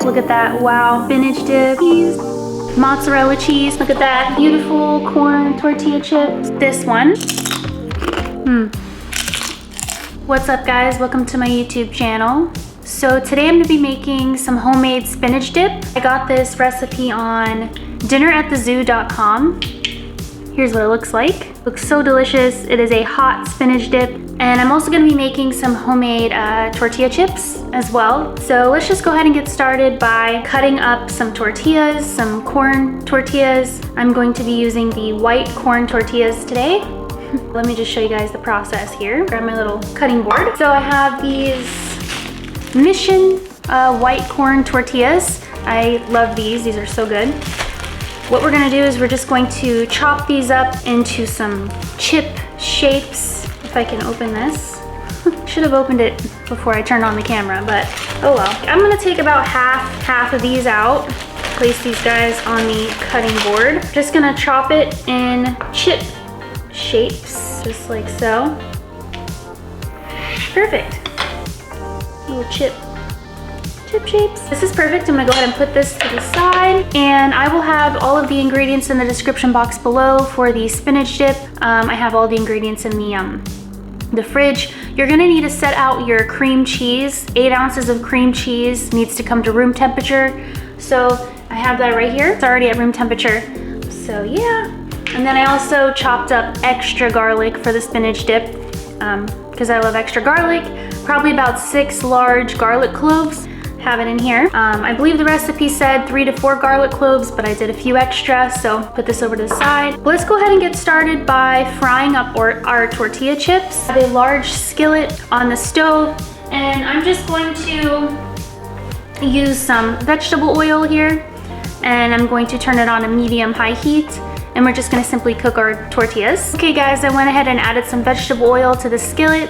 Look at that, wow. Spinach dip, cheese, mozzarella cheese. Look at that, beautiful corn tortilla chips. This one. What's up guys, welcome to my YouTube channel. So today I'm gonna be making some homemade spinach dip. I got this recipe on dinneratthezoo.com. Here's what it looks like. Looks so delicious. It is a hot spinach dip. And I'm also gonna be making some homemade tortilla chips as well. So let's just go ahead and get started by cutting up some tortillas, some corn tortillas. I'm going to be using the white corn tortillas today. Let me just show you guys the process here. Grab my little cutting board. So I have these Mission white corn tortillas. I love these are so good. What we're gonna do is we're just going to chop these up into some chip shapes. If I can open this. Should have opened it before I turned on the camera, but oh well. I'm gonna take about half of these out. Place these guys on the cutting board. Just gonna chop it in chip shapes, just like so. Perfect. Little chip shapes. This is perfect. I'm gonna go ahead and put this to the side, and I will have all of the ingredients in the description box below for the spinach dip. I have all the ingredients in the fridge. You're gonna need to set out your cream cheese. 8 ounces of cream cheese needs to come to room temperature. So I have that right here. It's already at room temperature. So yeah. And then I also chopped up extra garlic for the spinach dip because I love extra garlic. Probably about 6 large garlic cloves. Have it in here. I believe the recipe said 3 to 4 garlic cloves, but I did a few extra, so put this over to the side. Let's go ahead and get started by frying up our tortilla chips. I have a large skillet on the stove, and I'm just going to use some vegetable oil here, and I'm going to turn it on a medium-high heat, and we're just gonna simply cook our tortillas. Okay guys, I went ahead and added some vegetable oil to the skillet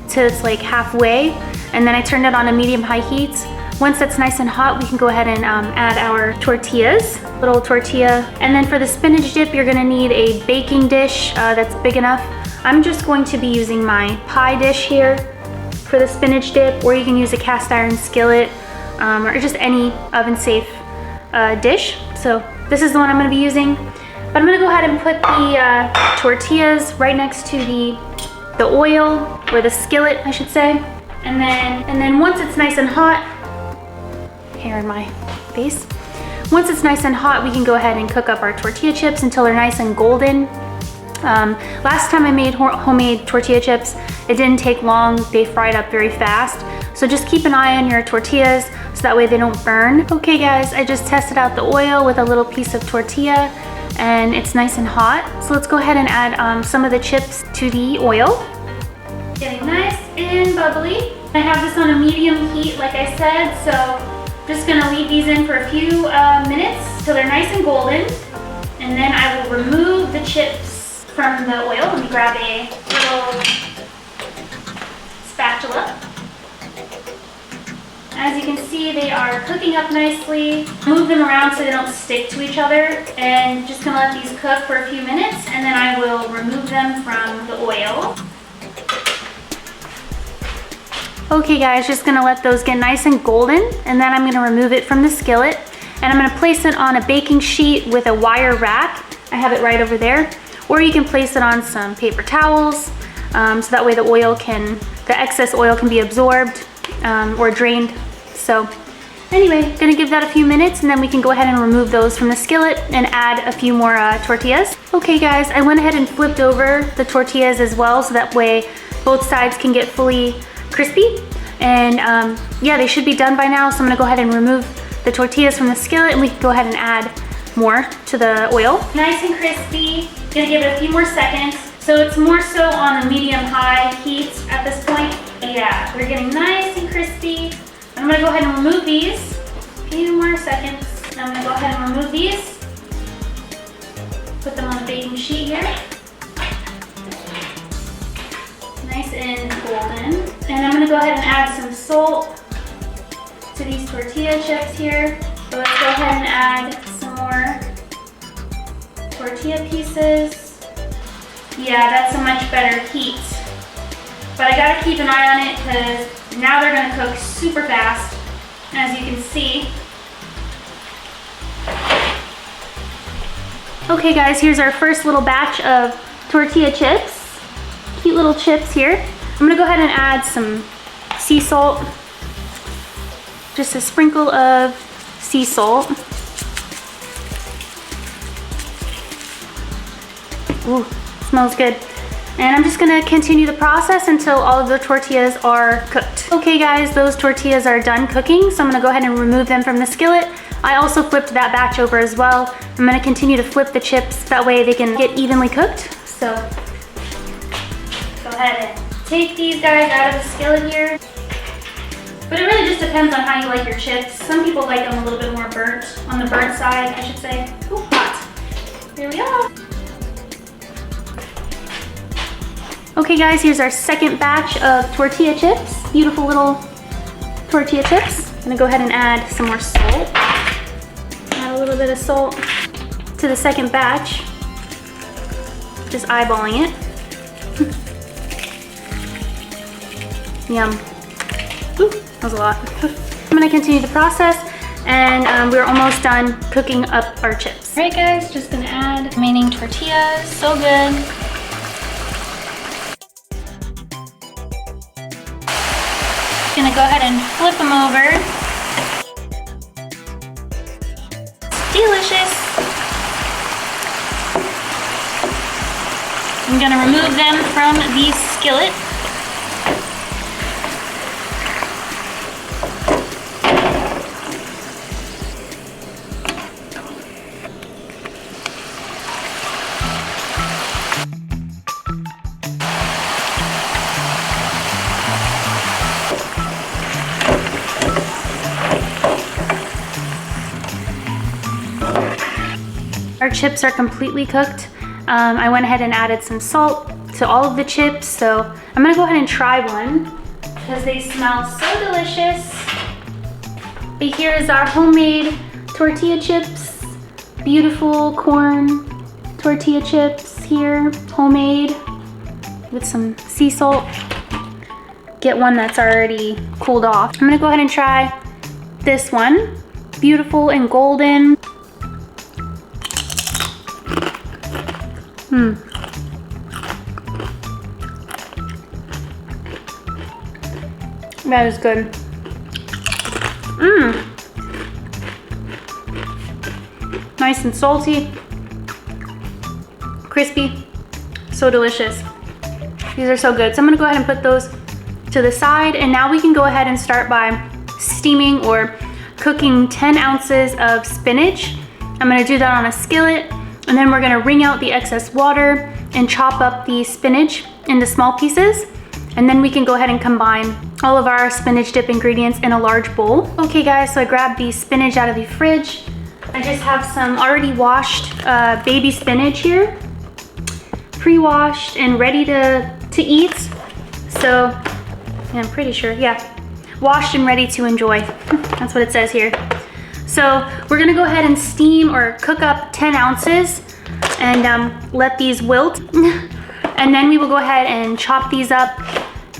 till it's like halfway, and then I turned it on a medium-high heat. Once that's nice and hot, we can go ahead and add our tortillas, little tortilla. And then for the spinach dip, you're gonna need a baking dish that's big enough. I'm just going to be using my pie dish here for the spinach dip, or you can use a cast iron skillet or just any oven safe dish. So this is the one I'm gonna be using. But I'm gonna go ahead and put the tortillas right next to the oil, or the skillet, I should say. And then once it's nice and hot, hair in my face. Once it's nice and hot, we can go ahead and cook up our tortilla chips until they're nice and golden. Last time I made homemade tortilla chips, it didn't take long. They fried up very fast. So just keep an eye on your tortillas so that way they don't burn. Okay guys, I just tested out the oil with a little piece of tortilla, and it's nice and hot. So let's go ahead and add some of the chips to the oil. Getting nice and bubbly. I have this on a medium heat, like I said, so just gonna leave these in for a few minutes till they're nice and golden. And then I will remove the chips from the oil. Let me grab a little spatula. As you can see, they are cooking up nicely. Move them around so they don't stick to each other, and just gonna let these cook for a few minutes, and then I will remove them from the oil. Okay guys, just gonna let those get nice and golden, and then I'm gonna remove it from the skillet, and I'm gonna place it on a baking sheet with a wire rack. I have it right over there. Or you can place it on some paper towels, so that way the excess oil can be absorbed or drained. So anyway, gonna give that a few minutes, and then we can go ahead and remove those from the skillet and add a few more tortillas. Okay guys, I went ahead and flipped over the tortillas as well, so that way both sides can get fully crispy. And yeah, they should be done by now, so I'm gonna go ahead and remove the tortillas from the skillet, and we can go ahead and add more to the oil. Nice and crispy. Gonna give it a few more seconds. So it's more so on a medium-high heat at this point. Yeah, we're getting nice and crispy. I'm gonna go ahead and remove these. A few more seconds. I'm gonna go ahead and remove these. Put them on the baking sheet here. Nice and golden. And I'm gonna go ahead and add some salt to these tortilla chips here. So let's go ahead and add some more tortilla pieces. Yeah, that's a much better heat. But I gotta keep an eye on it because now they're gonna cook super fast. As you can see, Okay guys, here's our first little batch of tortilla chips. Cute little chips here. I'm gonna go ahead and add some sea salt. Just a sprinkle of sea salt. Ooh, smells good. And I'm just gonna continue the process until all of the tortillas are cooked. Okay guys, those tortillas are done cooking, so I'm gonna go ahead and remove them from the skillet. I also flipped that batch over as well. I'm gonna continue to flip the chips, that way they can get evenly cooked. So, go ahead and take these guys out of the skillet here. But it really just depends on how you like your chips. Some people like them a little bit more burnt, on the burnt side, I should say. Ooh, hot. Here we are. Okay guys, here's our second batch of tortilla chips. Beautiful little tortilla chips. I'm gonna go ahead and add some more salt. Add a little bit of salt to the second batch. Just eyeballing it. Yum. Ooh, that was a lot. I'm gonna continue the process, and we're almost done cooking up our chips. All right guys, just gonna add remaining tortillas. So good. Gonna go ahead and flip them over. Delicious. I'm gonna remove them from the skillet. Our chips are completely cooked. I went ahead and added some salt to all of the chips, so I'm gonna go ahead and try one because they smell so delicious. But here is our homemade tortilla chips. Beautiful corn tortilla chips here, homemade with some sea salt. Get one that's already cooled off. I'm gonna go ahead and try this one. Beautiful and golden. That is good. Nice and salty, crispy, so delicious. These are so good. So I'm gonna go ahead and put those to the side, and now we can go ahead and start by steaming or cooking 10 ounces of spinach. I'm gonna do that on a skillet, and then we're gonna wring out the excess water and chop up the spinach into small pieces. And then we can go ahead and combine all of our spinach dip ingredients in a large bowl. Okay guys, so I grabbed the spinach out of the fridge. I just have some already washed baby spinach here, pre-washed and ready to eat. So, yeah, I'm pretty sure, yeah. Washed and ready to enjoy. That's what it says here. So we're gonna go ahead and steam or cook up 10 ounces and let these wilt. And then we will go ahead and chop these up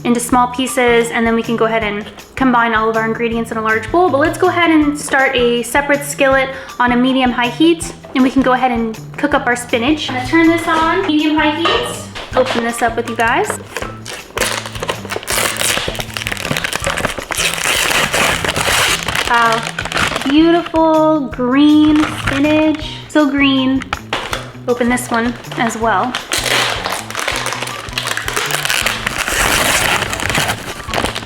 into small pieces, and then we can go ahead and combine all of our ingredients in a large bowl. But let's go ahead and start a separate skillet on a medium-high heat, and we can go ahead and cook up our spinach. I'm gonna turn this on medium-high heat. Open this up with you guys. Wow, beautiful green spinach, so green. Open this one as well.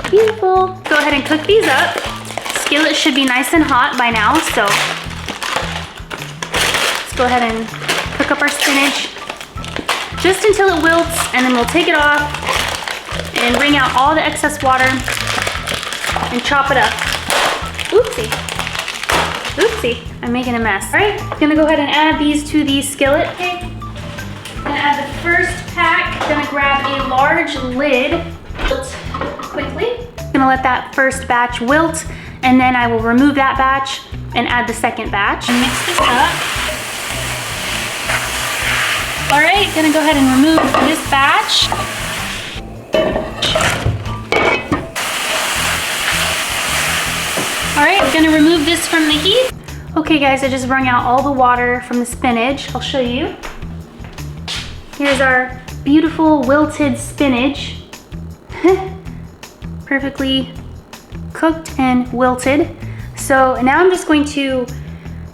Beautiful. Go ahead and cook these up. Skillet should be nice and hot by now, so let's go ahead and cook up our spinach just until it wilts, and then we'll take it off and wring out all the excess water and chop it up. Oopsie. Oopsie, I'm making a mess. All right, gonna go ahead and add these to the skillet. Okay, gonna add the first pack. Gonna grab a large lid. Quickly. Gonna let that first batch wilt, and then I will remove that batch and add the second batch. And mix this up. All right, gonna go ahead and remove this batch. All right, gonna remove this from the heat. Okay guys, I just wrung out all the water from the spinach. I'll show you. Here's our beautiful wilted spinach. Perfectly cooked and wilted. So now I'm just going to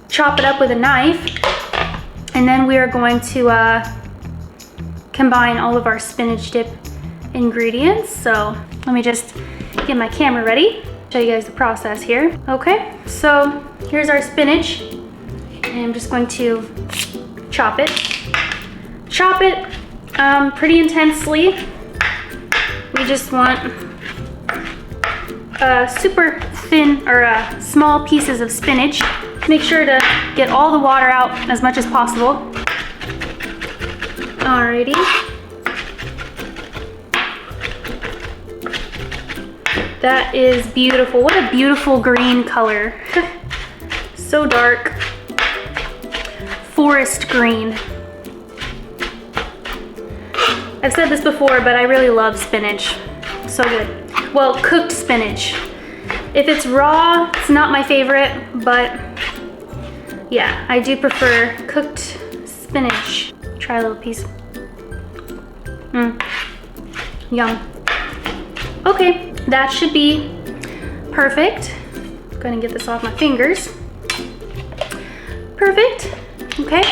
chop it up with a knife, and then we are going to combine all of our spinach dip ingredients. So let me just get my camera ready, show you guys the process here. Okay, so here's our spinach, and I'm just going to chop it. Chop it pretty intensely. We just want super thin or small pieces of spinach. Make sure to get all the water out as much as possible. Alrighty. That is beautiful. What a beautiful green color. So dark. Forest green. I've said this before, but I really love spinach. So good. Well, cooked spinach. If it's raw, it's not my favorite, but yeah, I do prefer cooked spinach. Try a little piece. Yum. Okay, that should be perfect. I'm gonna get this off my fingers. Perfect. Okay,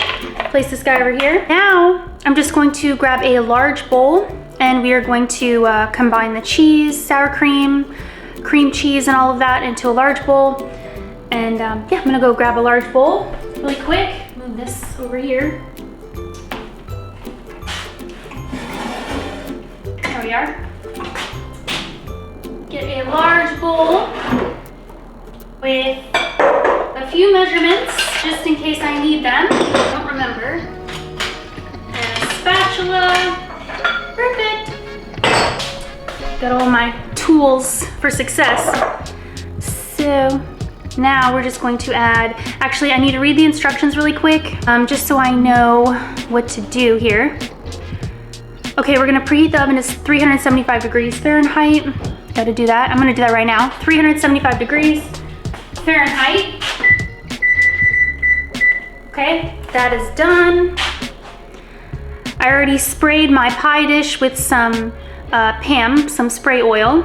place this guy over here. Now, I'm just going to grab a large bowl, and we are going to combine the cheese, sour cream, cream cheese, and all of that into a large bowl. And yeah, I'm gonna go grab a large bowl really quick. Move this over here. There we are. Get a large bowl with a few measurements, just in case I need them. I don't remember. And a spatula. Perfect. Got all my tools for success. So now we're just going to add, actually I need to read the instructions really quick, just so I know what to do here. Okay, we're gonna preheat the oven to 375 degrees Fahrenheit. Gotta do that. I'm gonna do that right now. 375 degrees Fahrenheit. Okay, that is done. I already sprayed my pie dish with some PAM, some spray oil.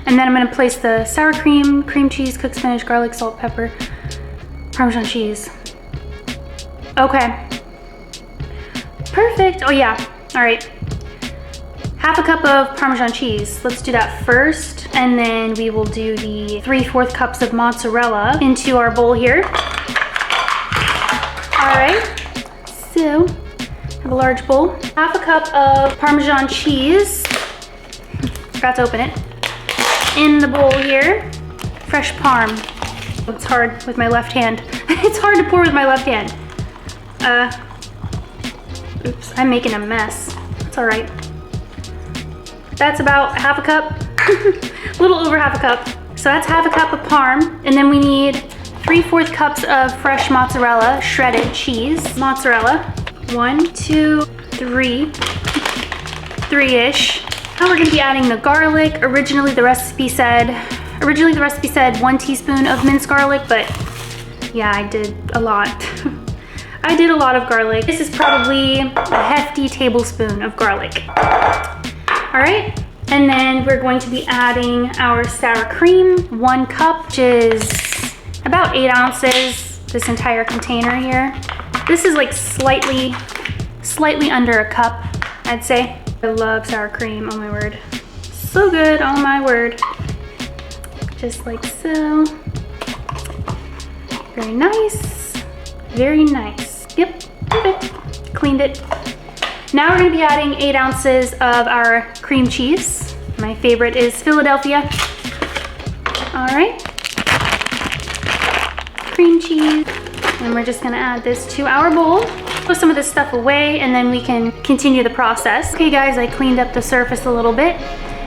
And then I'm gonna place the sour cream, cream cheese, cooked spinach, garlic, salt, pepper, Parmesan cheese. Okay. Perfect. Oh yeah, all right. Half a cup of Parmesan cheese. Let's do that first. And then we will do the 3/4 cups of mozzarella into our bowl here. All right, so have a large bowl. Half a cup of Parmesan cheese. Forgot to open it. In the bowl here, fresh parm. It's hard with my left hand. It's hard to pour with my left hand. Oops, I'm making a mess. It's all right. That's about half a cup, a little over half a cup. So that's half a cup of parm, and then we need 3/4 cups of fresh mozzarella, shredded cheese. Mozzarella, 1, 2, 3, 3-ish. Now we're gonna be adding the garlic. Originally the recipe said 1 teaspoon of minced garlic, but yeah, I did a lot. I did a lot of garlic. This is probably a hefty tablespoon of garlic. All right, and then we're going to be adding our sour cream, 1 cup, which is about 8 ounces, this entire container here. This is like slightly under a cup, I'd say. I love sour cream, oh my word. So good, oh my word. Just like so. Very nice, very nice. Yep, perfect, cleaned it. Now we're gonna be adding 8 ounces of our cream cheese. My favorite is Philadelphia. All right, cream cheese. And we're just gonna add this to our bowl. Put some of this stuff away, and then we can continue the process. Okay guys, I cleaned up the surface a little bit,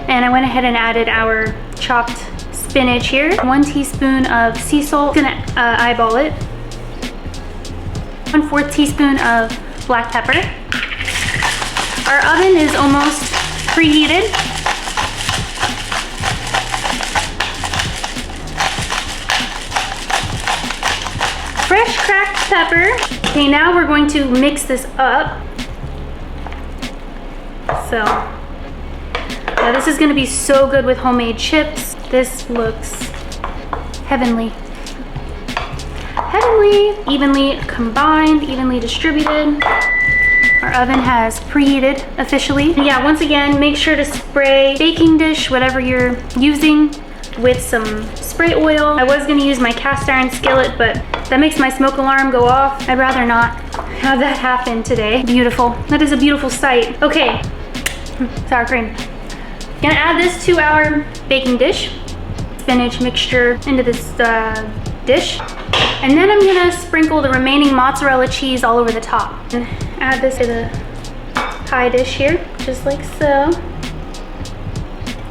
and I went ahead and added our chopped spinach here. 1 teaspoon of sea salt. I'm gonna eyeball it. 1/4 teaspoon of black pepper. Our oven is almost preheated. fresh cracked pepper. Okay, now we're going to mix this up. So, yeah, this is gonna be so good with homemade chips. This looks heavenly. Heavenly, evenly combined, evenly distributed. Our oven has preheated officially. And yeah, once again, make sure to spray baking dish, whatever you're using, with some spray oil. I was gonna use my cast iron skillet, but that makes my smoke alarm go off. I'd rather not have that happen today. Beautiful, that is a beautiful sight. Okay, sour cream. Gonna add this to our baking dish. Spinach mixture into this dish. And then I'm gonna sprinkle the remaining mozzarella cheese all over the top. And add this to the pie dish here, just like so.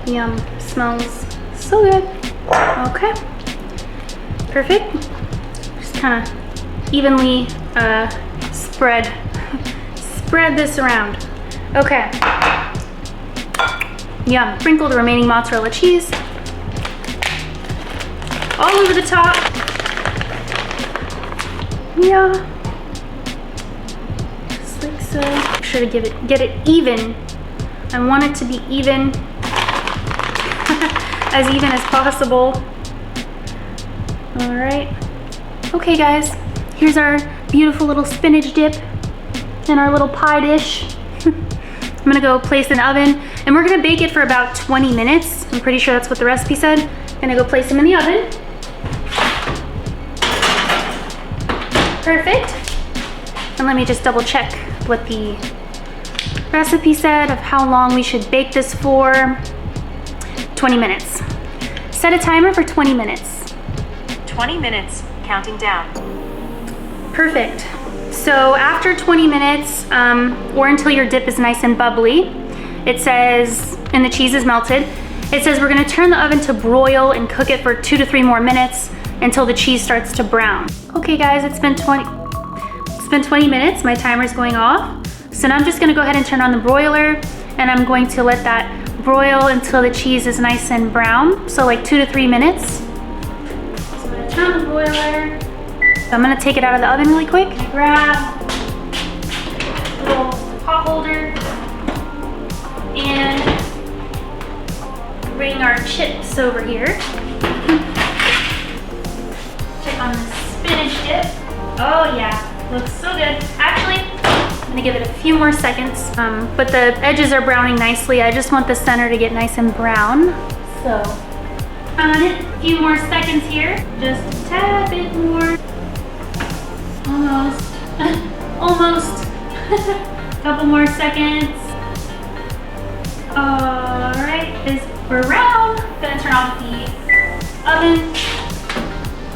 Yum, smells so good. Okay, perfect. Just kind of evenly spread this around. Okay. Yum. Sprinkle the remaining mozzarella cheese all over the top. Yeah. Just like so. Make sure to get it even. I want it to be even. As even as possible. All right. Okay guys, here's our beautiful little spinach dip in our little pie dish. I'm gonna go place in the oven and we're gonna bake it for about 20 minutes. I'm pretty sure that's what the recipe said. I'm gonna go place them in the oven. Perfect. And let me just double check what the recipe said of how long we should bake this for. 20 minutes. Set a timer for 20 minutes. 20 minutes, counting down. Perfect. So after 20 minutes, or until your dip is nice and bubbly, it says, and the cheese is melted, it says we're gonna turn the oven to broil and cook it for 2 to 3 more minutes until the cheese starts to brown. Okay guys, it's been 20 minutes, my timer's going off. So now I'm just gonna go ahead and turn on the broiler and I'm going to let that broil until the cheese is nice and brown. So like 2 to 3 minutes. So I'm gonna turn on the broiler. So I'm gonna take it out of the oven really quick. Grab a little pot holder and bring our chips over here. Check on the spinach dip. Oh yeah, looks so good. Actually, I'm gonna give it a few more seconds, but the edges are browning nicely. I just want the center to get nice and brown. So, on it, a few more seconds here. Just a tad bit more. Almost, almost. Couple more seconds. All right, it's brown. Gonna turn off the oven.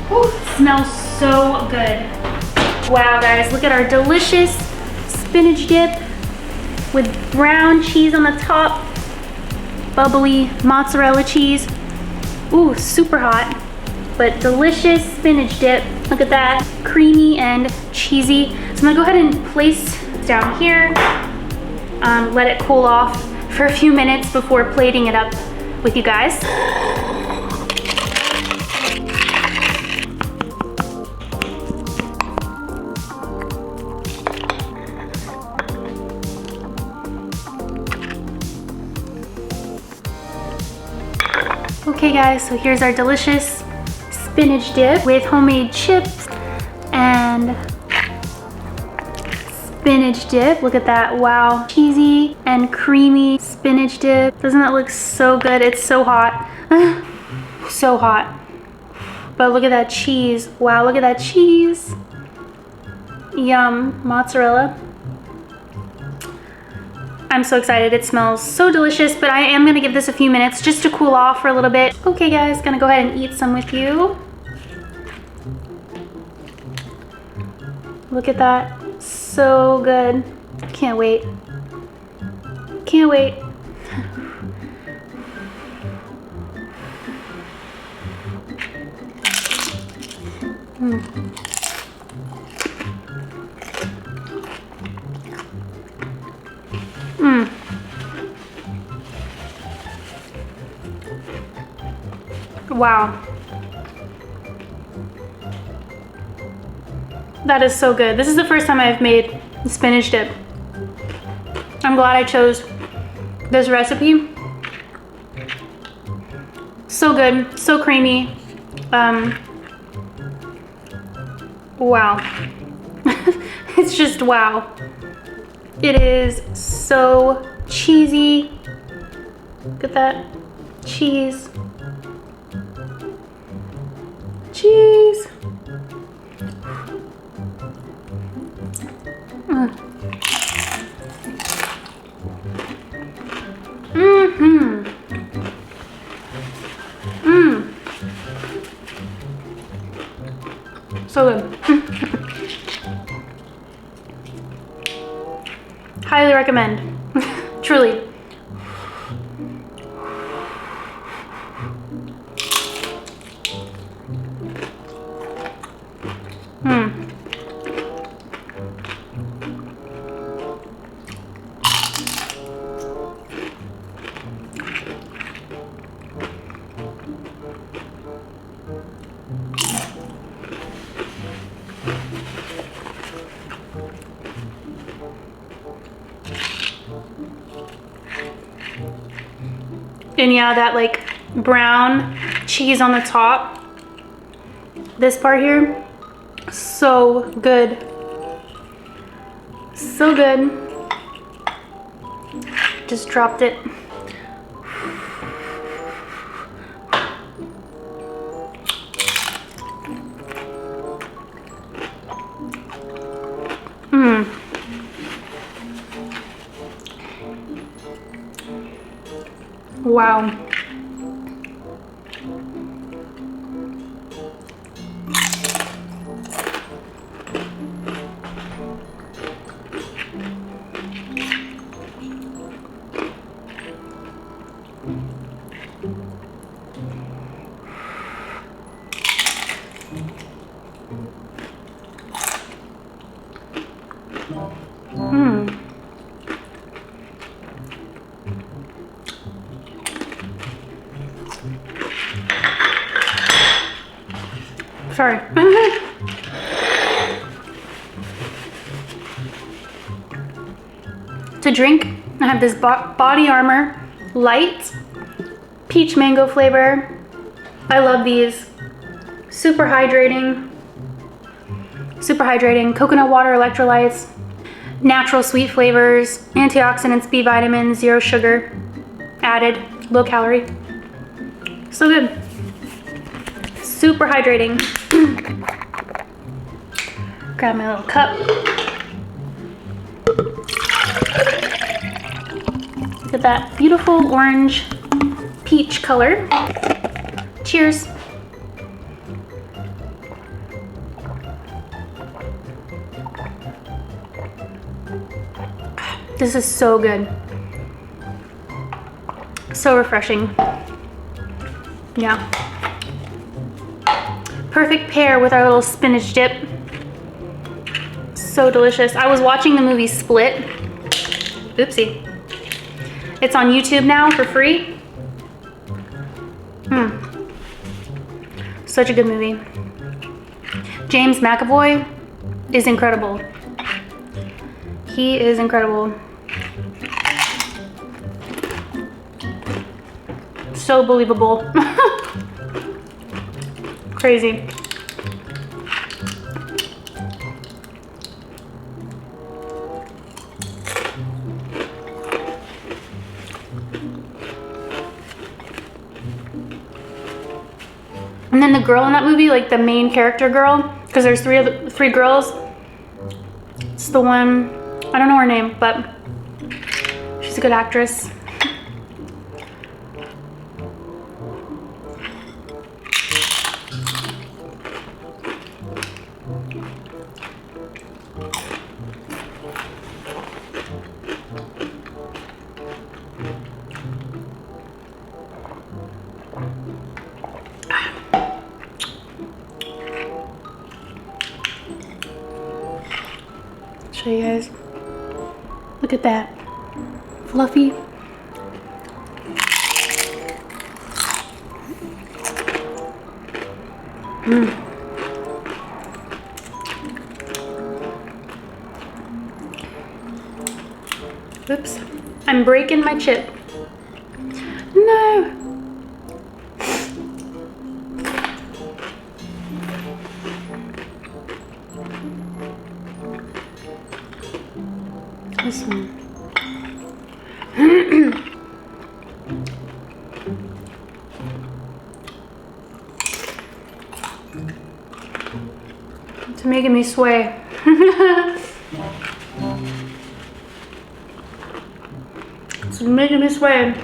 Whew, smells so good. Wow guys, look at our delicious spinach dip with brown cheese on the top, bubbly mozzarella cheese. Ooh, super hot, but delicious spinach dip. Look at that, creamy and cheesy. So I'm gonna go ahead and place it down here, let it cool off for a few minutes before plating it up with you guys. Okay guys, so here's our delicious spinach dip with homemade chips and spinach dip. Look at that, wow. Cheesy and creamy spinach dip. Doesn't that look so good? It's so hot. So hot. But look at that cheese. Wow, look at that cheese. Yum, mozzarella. I'm so excited, it smells so delicious, but I am gonna give this a few minutes just to cool off for a little bit. Okay guys, gonna go ahead and eat some with you. Look at that, so good. Can't wait. Can't wait. Wow. That is so good. This is the first time I've made spinach dip. I'm glad I chose this recipe. So good, so creamy. Wow. It's just wow. It is so cheesy. Look at that cheese. Cheese. So good. Highly recommend. Truly. And yeah, that like brown cheese on the top, this part here, so good. So good. Just dropped it. Wow. Sorry. To drink, I have this Body Armor Light Peach Mango flavor. I love these. Super hydrating. Super hydrating. Coconut water electrolytes. Natural sweet flavors. Antioxidants, B vitamins, zero sugar added. Low calorie. So good. Super hydrating. Grab my little cup. Look at that beautiful orange peach color. Cheers. This is so good. So refreshing. Yeah. Perfect pair with our little spinach dip. So delicious. I was watching the movie Split. Oopsie. It's on YouTube now for free. Such a good movie. James McAvoy is incredible. He is incredible. So believable. Crazy. And then the girl in that movie, like the main character girl, because there's three girls. It's the one, I don't know her name, but she's a good actress. Show you guys. Look at that. Fluffy. Oops, I'm breaking my chip. No. This one. It's making me sway. It's making me sway.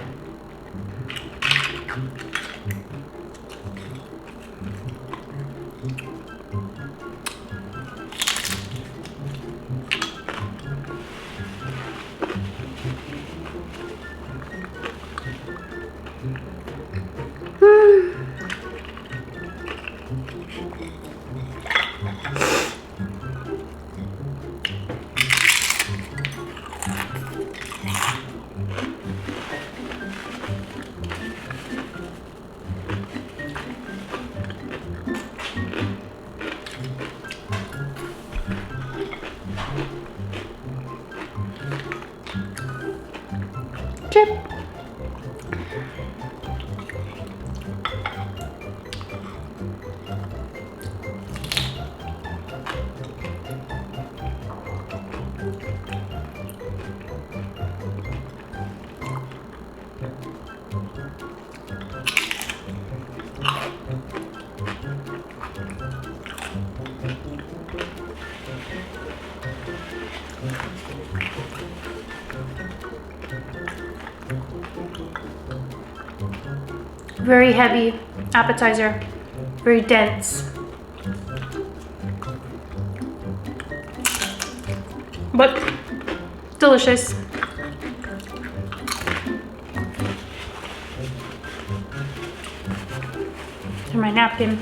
Chip. Very heavy appetizer, very dense, but delicious. To my napkin.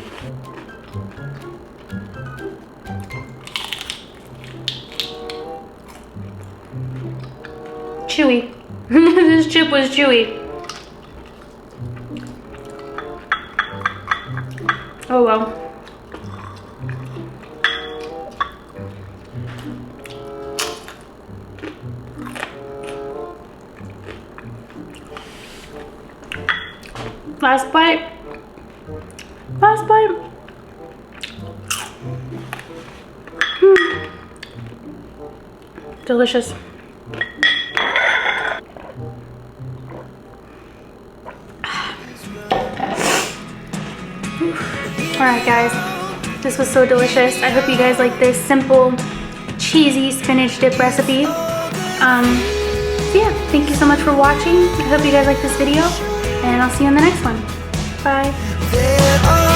Chewy. This chip was chewy. Oh well. Last bite. Last bite. Delicious. Alright guys, this was so delicious. I hope you guys like this simple, cheesy spinach dip recipe. So yeah, thank you so much for watching. I hope you guys like this video, and I'll see you in the next one. Bye.